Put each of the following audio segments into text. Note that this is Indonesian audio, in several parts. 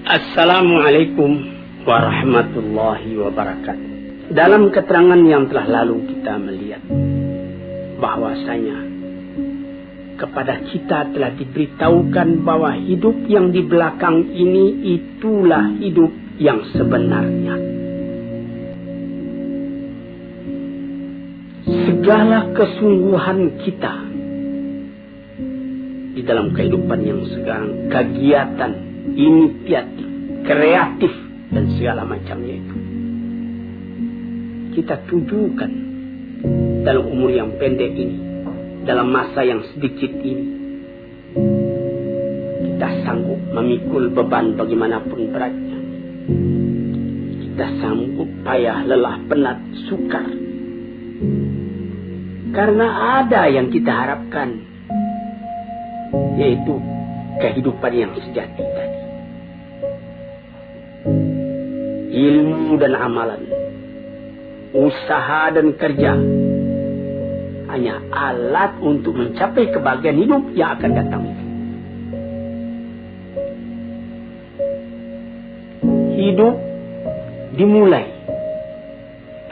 Assalamualaikum warahmatullahi wabarakatuh. Dalam keterangan yang telah lalu kita melihat bahwasanya kepada kita telah diberitahukan bahwa hidup yang di belakang ini itulah hidup yang sebenarnya. Segala kesungguhan kita di dalam kehidupan yang sekarang, kegiatan, inisiatif, kreatif, dan segala macamnya itu, kita tujukan dalam umur yang pendek ini, dalam masa yang sedikit ini, kita sanggup memikul beban bagaimanapun beratnya. Kita sanggup payah, lelah, penat, sukar. Karena ada yang kita harapkan, yaitu kehidupan yang sejati tadi. Ilmu dan amalan, usaha dan kerja hanya alat untuk mencapai kebahagiaan hidup yang akan datang. Hidup dimulai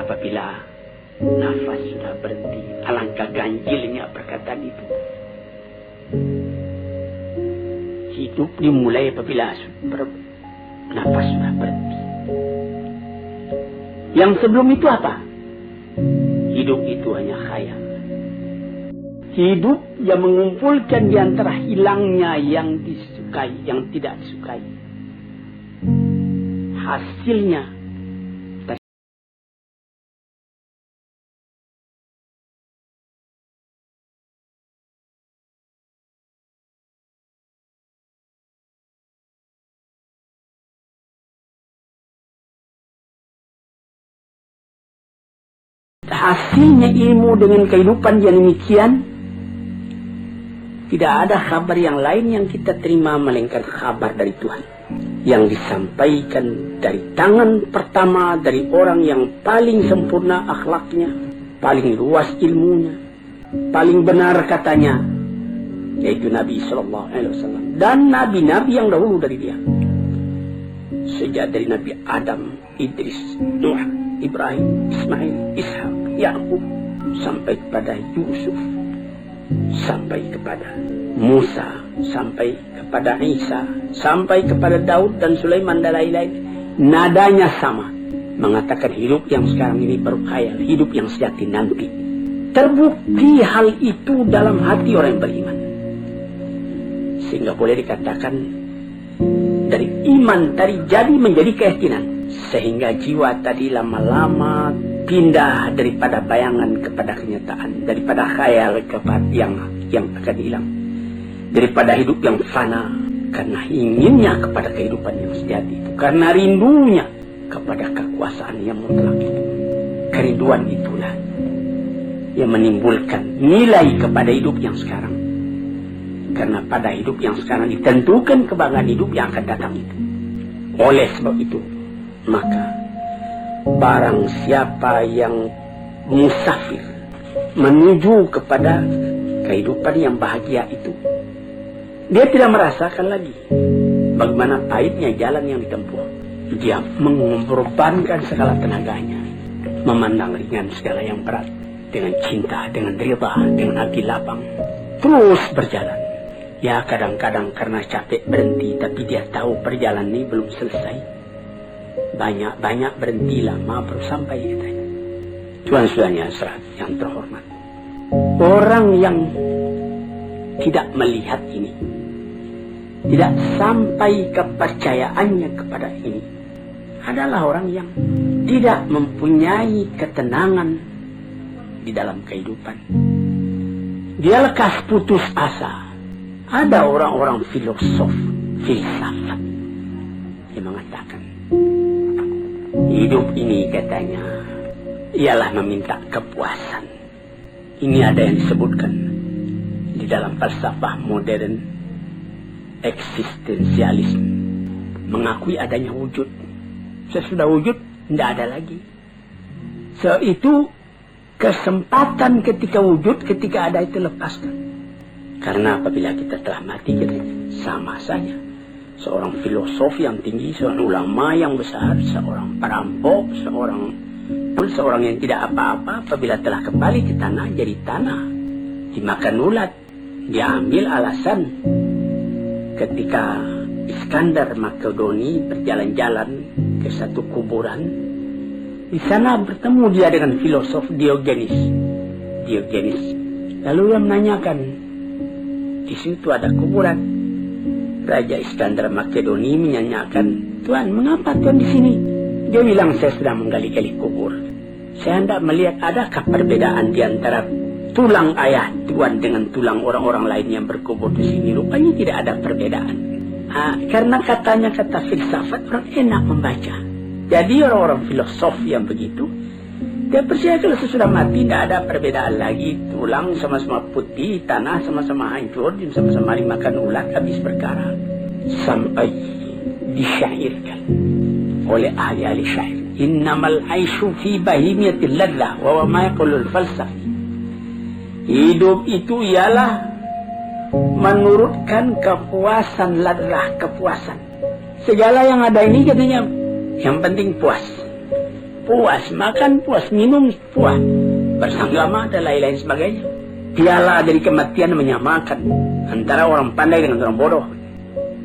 apabila nafas sudah berhenti. Alangkah ganjilnya perkataan itu. Hidup dimulai apabila nafas sudah berhenti. Yang sebelum itu apa? Hidup itu hanya khayal. Hidup yang mengumpulkan di antara hilangnya yang disukai, yang tidak disukai. Hasilnya ilmu dengan kehidupan yang demikian. Tidak ada kabar yang lain yang kita terima melainkan kabar dari Tuhan yang disampaikan dari tangan pertama dari orang yang paling sempurna akhlaknya, paling luas ilmunya, paling benar katanya, yaitu Nabi Sallallahu Alaihi Wasallam dan nabi-nabi yang dahulu dari dia. Sejak dari Nabi Adam, Idris, Nuh, Ibrahim, Ismail, Ishak, Yakub, sampai kepada Yusuf, sampai kepada Musa, sampai kepada Isa, sampai kepada Daud dan Sulaiman dan lain-lain. Nadanya sama, mengatakan hidup yang sekarang ini baru khayal, hidup yang sejati nanti. Terbukti hal itu dalam hati orang yang beriman, sehingga boleh dikatakan dari iman tadi jadi menjadi keyakinan, sehingga jiwa tadi lama-lama pindah daripada bayangan kepada kenyataan, daripada khayal kepada yang akan hilang, daripada hidup yang fana karena inginnya kepada kehidupan yang sejati itu, karena rindunya kepada kekuasaan yang mutlak itu. Kerinduan itulah yang menimbulkan nilai kepada hidup yang sekarang, karena pada hidup yang sekarang ditentukan kebahagiaan hidup yang akan datang itu. Oleh sebab itu, maka barang siapa yang musafir menuju kepada kehidupan yang bahagia itu, dia tidak merasakan lagi bagaimana pahitnya jalan yang ditempuh. Dia mengorbankan segala tenaganya, memandang ringan segala yang berat, dengan cinta, dengan rida, dengan hati lapang, terus berjalan. Ya kadang-kadang karena capek berhenti, tapi dia tahu perjalanan ini belum selesai. Banyak berhenti lama baru sampai katanya. Tuan-tuannya yang terhormat, orang yang tidak melihat ini, tidak sampai kepercayaannya kepada ini, adalah orang yang tidak mempunyai ketenangan di dalam kehidupan. Dia lekas putus asa. Ada orang-orang filsafat yang mengatakan hidup ini katanya ialah meminta kepuasan. Ini ada yang disebutkan di dalam falsafah modern, eksistensialisme, mengakui adanya wujud. Sesudah wujud tidak ada lagi. Itu kesempatan ketika wujud, ketika ada itu lepaskan. Karena apabila kita telah mati, kita sama saja. seorang filosof yang tinggi, seorang ulama yang besar, seorang perampok, seorang yang tidak apa-apa apabila telah kembali ke tanah jadi tanah, dimakan ulat. Dia ambil alasan ketika Iskandar Makedoni berjalan-jalan ke satu kuburan. Di sana bertemu dia dengan filosof Diogenes. Lalu dia menanyakan, di situ ada kuburan. Raja Iskandar Makedoni menanyakan, Tuan, mengapa Tuan di sini? Dia bilang, saya sedang menggali-gali kubur. Saya hendak melihat adakah perbedaan di antara tulang ayah Tuan dengan tulang orang-orang lain yang berkubur di sini. Rupanya tidak ada perbedaan. Karena katanya kata filsafat orang enak membaca. Jadi orang-orang filosof yang begitu, dia percaya kalau sesudah mati tidak ada perbedaan lagi. Tulang sama-sama putih, tanah sama-sama hancur, sama-sama dimakan ulat, habis berkarat. Sampai disyairkan oleh ahli syair, innamal aisyu fi bahimiyatil ladlah wa ma yaqulul falsafi. Hidup itu ialah menurutkan kepuasan, ladlah, kepuasan. Segala yang ada ini katanya yang penting puas. Puas makan, puas minum, puas bersanggama dan lain-lain sebagainya. Piala dari kematian menyamakan antara orang pandai dengan orang bodoh.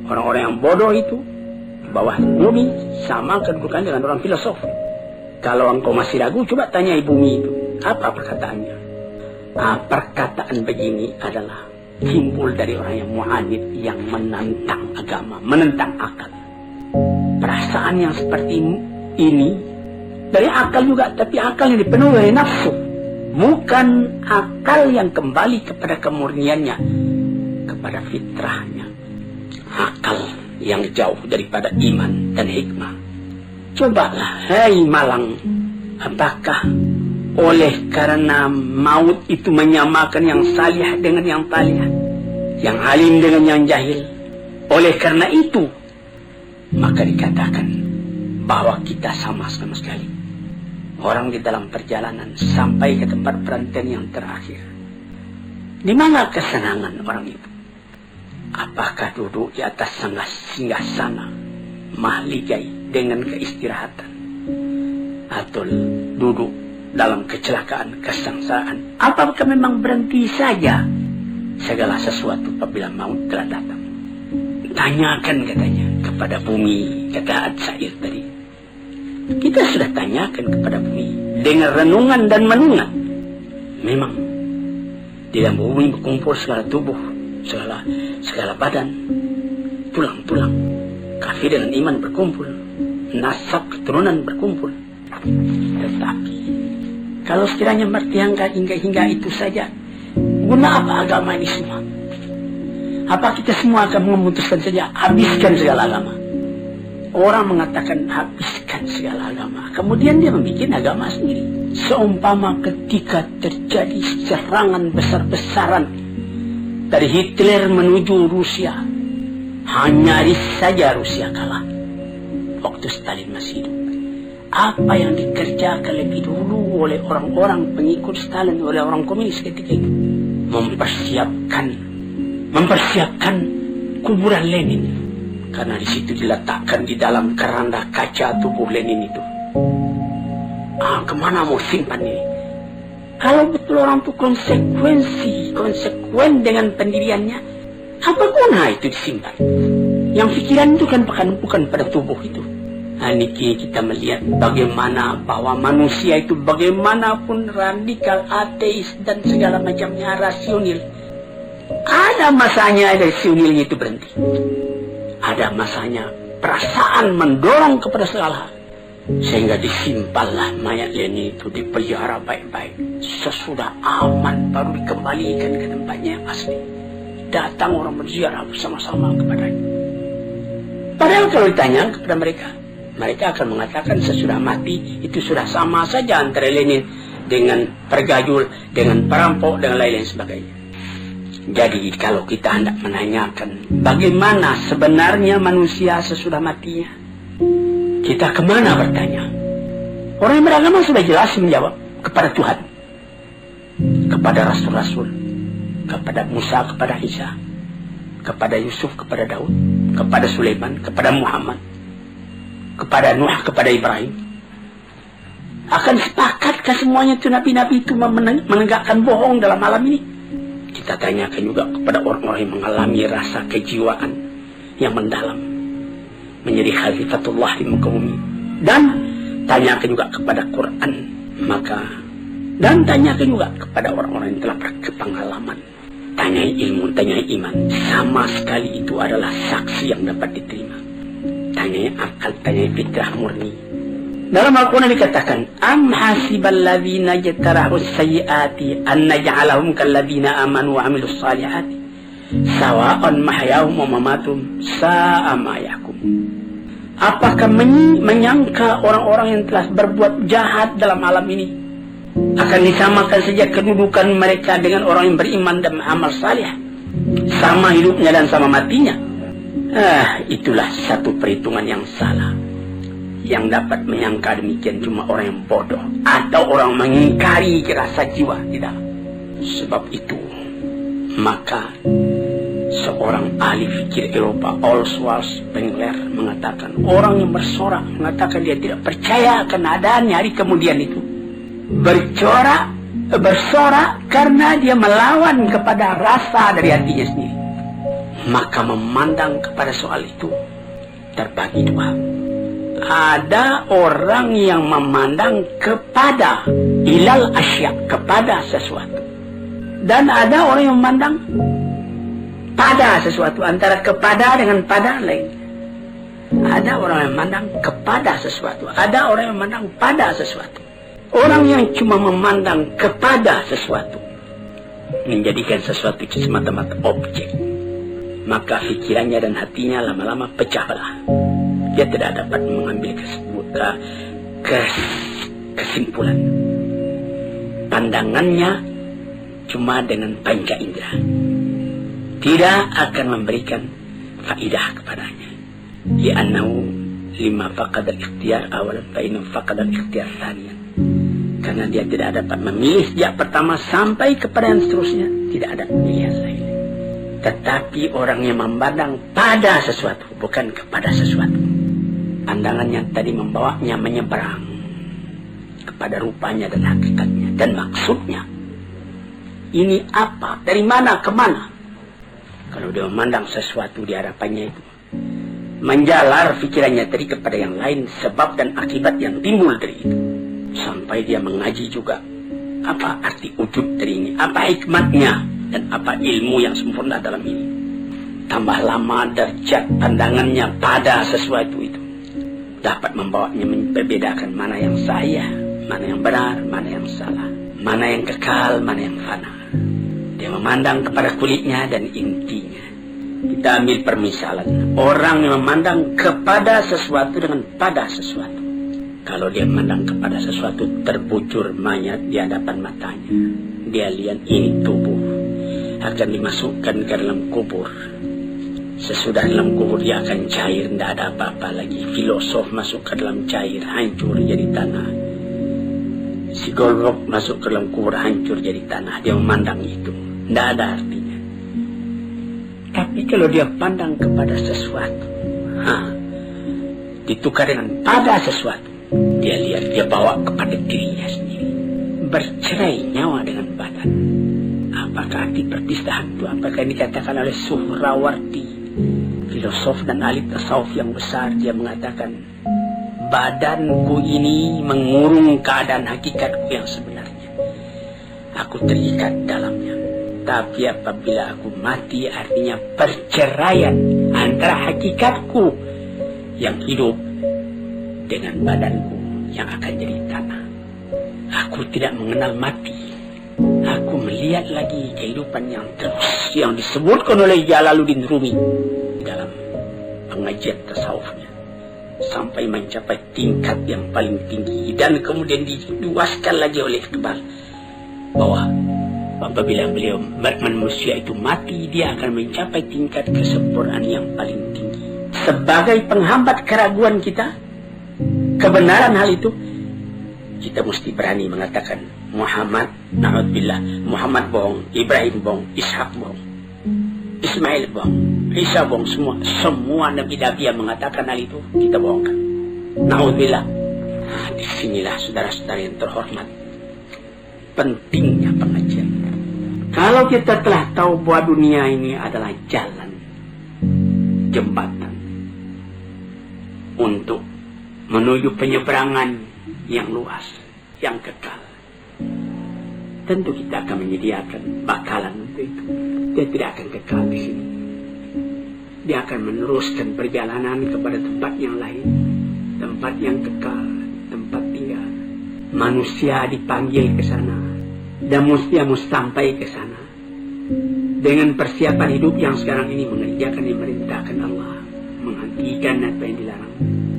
Orang-orang yang bodoh itu di bawah bumi sama kedudukan dengan orang filosof. Kalau engkau masih ragu, coba tanya bumi itu apa perkataannya. Perkataan begini adalah timbul dari orang yang mu'anid, yang menentang agama, menentang akal. Perasaan yang seperti ini dari akal juga, tapi akal yang dipenuhi oleh nafsu, bukan akal yang kembali kepada kemurniannya, kepada fitrahnya, akal yang jauh daripada iman dan hikmah. Cobalah, hai Malang, apakah oleh karena maut itu menyamakan yang salih dengan yang talih, yang alim dengan yang jahil, oleh karena itu maka dikatakan bahwa kita sama-sama sekali orang di dalam perjalanan sampai ke tempat perantaian yang terakhir. Di mana kesenangan orang itu? Apakah duduk di atas singgasana mahligai dengan keistirahatan, atau duduk dalam kecelakaan, kesengsaraan? Apakah memang berhenti saja segala sesuatu apabila maut telah datang? Tanyakan katanya kepada bumi, kata syair tadi. Kita sudah tanyakan kepada bumi dengan renungan dan menungan. Memang di dalam bumi berkumpul segala tubuh, segala badan, tulang-tulang. Kafir dengan iman berkumpul, nasab keturunan berkumpul. Tetapi kalau sekiranya bertiangkan hingga itu saja, guna apa agama ini semua? Apa kita semua akan memutuskan saja habiskan segala agama? Orang mengatakan habiskan segala agama, kemudian dia membuat agama sendiri. Seumpama ketika terjadi serangan besar-besaran dari Hitler menuju Rusia, hanya saja Rusia kalah waktu Stalin masih hidup. Apa yang dikerjakan lebih dulu oleh orang-orang pengikut Stalin, oleh orang komunis ketika itu? Mempersiapkan kuburan Lenin, karena di situ diletakkan di dalam keranda kaca tubuh Lenin itu. Kemana mau simpan ini? Kalau betul orang itu konsekuen dengan pendiriannya, apa guna itu disimpan? Yang pikiran itu kan bukan pada tubuh itu. Niki kita melihat bagaimana bahwa manusia itu bagaimanapun radikal, ateis dan segala macamnya rasional, ada masanya rasionalnya itu berhenti. Ada masanya perasaan mendorong kepada segala hal, sehingga disimpanlah mayat Lenin itu, dipelihara baik-baik. Sesudah aman baru dikembalikan ke tempatnya yang asli. Datang orang berziarah bersama-sama kepadanya. Padahal kalau ditanya kepada mereka akan mengatakan sesudah mati itu sudah sama saja antara Lenin dengan pergajul, dengan perampok, dan lain-lain sebagainya. Jadi kalau kita hendak menanyakan bagaimana sebenarnya manusia sesudah matinya, kita kemana bertanya? Orang yang beragama sudah jelas menjawab kepada Tuhan, kepada Rasul-Rasul, kepada Musa, kepada Isa, kepada Yusuf, kepada Daud, kepada Sulaiman, kepada Muhammad, kepada Nuh, kepada Ibrahim. Akan sepakatkah semuanya itu nabi-nabi itu menegakkan bohong dalam alam ini? Kita tanyakan juga kepada orang-orang yang mengalami rasa kejiwaan yang mendalam, menjadi khalifatullah di muka bumi. Dan tanyakan juga kepada Quran, dan tanyakan juga kepada orang-orang yang telah berpengalaman. Tanyai ilmu, tanyai iman. Sama sekali itu adalah saksi yang dapat diterima. Tanyai akal, tanyai fitrah murni. Dalam Al-Quran dikatakan, Am hasibal ladhina jatarahu sayyiati an naj'alahum kalladhina amanu wa amilus salihati sawa'an mahyahum wa mamatum sa'a ma yahkum. Apakah menyangka orang-orang yang telah berbuat jahat dalam alam ini akan disamakan saja kedudukan mereka dengan orang yang beriman dan amal salih? Sama hidupnya dan sama matinya. Itulah satu perhitungan yang salah. Yang dapat menyangka demikian cuma orang yang bodoh atau orang mengingkari rasa jiwa di dalam. Sebab itu, maka seorang ahli fikir Eropa, Oswald Spengler, mengatakan orang yang bersorak, mengatakan dia tidak percaya akan adanya hari kemudian itu, bersorak karena dia melawan kepada rasa dari hatinya sendiri. Maka memandang kepada soal itu terbagi dua. Ada orang yang memandang kepada ilal asya, kepada sesuatu, dan ada orang yang memandang pada sesuatu. Antara kepada dengan pada lain. Ada orang yang memandang kepada sesuatu, ada orang yang memandang pada sesuatu. Orang yang cuma memandang kepada sesuatu, menjadikan sesuatu itu semata-mata objek, maka pikirannya dan hatinya lama-lama pecah belah. Dia tidak dapat mengambil kesimpulan. Pandangannya cuma dengan panca indera, tidak akan memberikan faidah kepadanya. Li'annahu lima faqad al-ikhtiyar awalan fa innahu faqad al-ikhtiyar thaniyan. Karena dia tidak dapat memilih sejak pertama sampai kepada yang seterusnya, tidak ada pilihan lain. Tetapi orang yang memandang pada sesuatu, bukan kepada sesuatu, pandangannya tadi membawanya menyeberang kepada rupanya dan hakikatnya dan maksudnya. Ini apa? Dari mana ke mana? Kalau dia memandang sesuatu di hadapannya itu, menjalar pikirannya tadi kepada yang lain, sebab dan akibat yang timbul dari itu. Sampai dia mengaji juga apa arti wujud dari ini, apa hikmatnya, dan apa ilmu yang sempurna dalam ini. Tambah lama derajat pandangannya pada sesuatu itu dapat membawanya membedakan mana yang saya, mana yang benar, mana yang salah, mana yang kekal, mana yang fana. Dia memandang kepada kulitnya dan intinya. Kita ambil permisalan orang yang memandang kepada sesuatu dengan pada sesuatu. Kalau dia memandang kepada sesuatu, terbujur mayat di hadapan matanya, dia lihat ini tubuh akan dimasukkan ke dalam kubur. Sesudah dalam kubur dia akan cair, tidak ada apa-apa lagi. Filosof masuk ke dalam cair, hancur jadi tanah. Psikolog masuk ke dalam kubur, hancur jadi tanah. Dia memandang itu, tidak ada artinya. Tapi kalau dia pandang kepada sesuatu, ditukar dengan pada sesuatu, dia lihat, dia bawa kepada dirinya sendiri. Bercerai nyawa dengan badan. Apakah arti perpisahan itu? Apakah yang dikatakan oleh Suhrawardi, filosof dan ahli tasawuf yang besar? Dia mengatakan, badanku ini mengurung keadaan hakikatku yang sebenarnya. Aku terikat dalamnya. Tapi apabila aku mati, artinya perceraian antara hakikatku yang hidup dengan badanku yang akan jadi tanah. Aku tidak mengenal mati. Aku melihat lagi kehidupan yang terus, yang disebutkan oleh Jalaluddin Rumi dalam pengajian tasawufnya, sampai mencapai tingkat yang paling tinggi. Dan kemudian diluaskan lagi oleh Iqbal bahwa apabila beliau manusia itu mati, dia akan mencapai tingkat kesempurnaan yang paling tinggi. Sebagai penghambat keraguan kita, kebenaran hal itu, kita mesti berani mengatakan Muhammad, na'udzubillah, Muhammad bohong, Ibrahim bohong, Ishak bohong, Ismail bohong. Isa bohong semua. Semua nabi-nabi yang mengatakan hal itu kita bohongkan. Naudzubillah. Nah, disinilah saudara-saudara yang terhormat, pentingnya pengajian. Kalau kita telah tahu bahwa dunia ini adalah jalan, jembatan untuk menuju penyeberangan yang luas, yang kekal, tentu kita akan menyediakan bakalan untuk itu. Dia tidak akan kekal di sini. Dia akan meneruskan perjalanan kepada tempat yang lain, tempat yang kekal, tempat tinggal. Manusia dipanggil ke sana, dan manusia mesti sampai ke sana dengan persiapan hidup yang sekarang ini mengerjakan yang merintahkan Allah, menghentikan apa yang dilarang,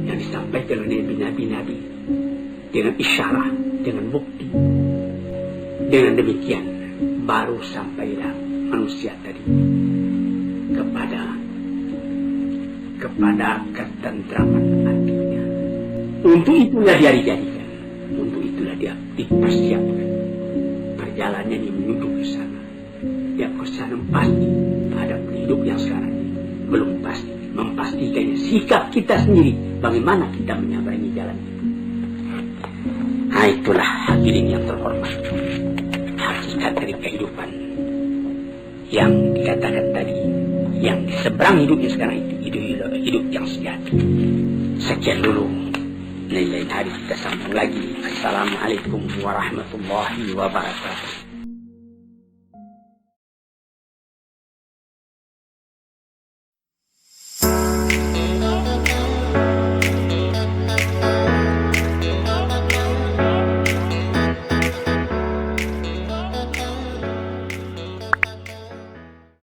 yang disampaikan oleh nabi-nabi dengan isyarat, dengan bukti. Dengan demikian baru sampailah manusia tadi kepada ketentraman hatinya. Untuk itulah dia dijadikan, untuk itulah dia dipersiapkan. Perjalanannya menuju ke sana. Dia ke sana pasti ada hidup yang sekarang ini belum pasti. Memastikannya sikap kita sendiri, bagaimana kita menyabarangi jalan itu. Nah, itulah hadirin yang terhormat, hakikat dari kehidupan yang dikatakan tadi, yang di seberang hidupnya sekarang itu hidup yang sejati. Sekian dulu, lain-lain hari kita sambung lagi. Assalamualaikum warahmatullahi wabarakatuh.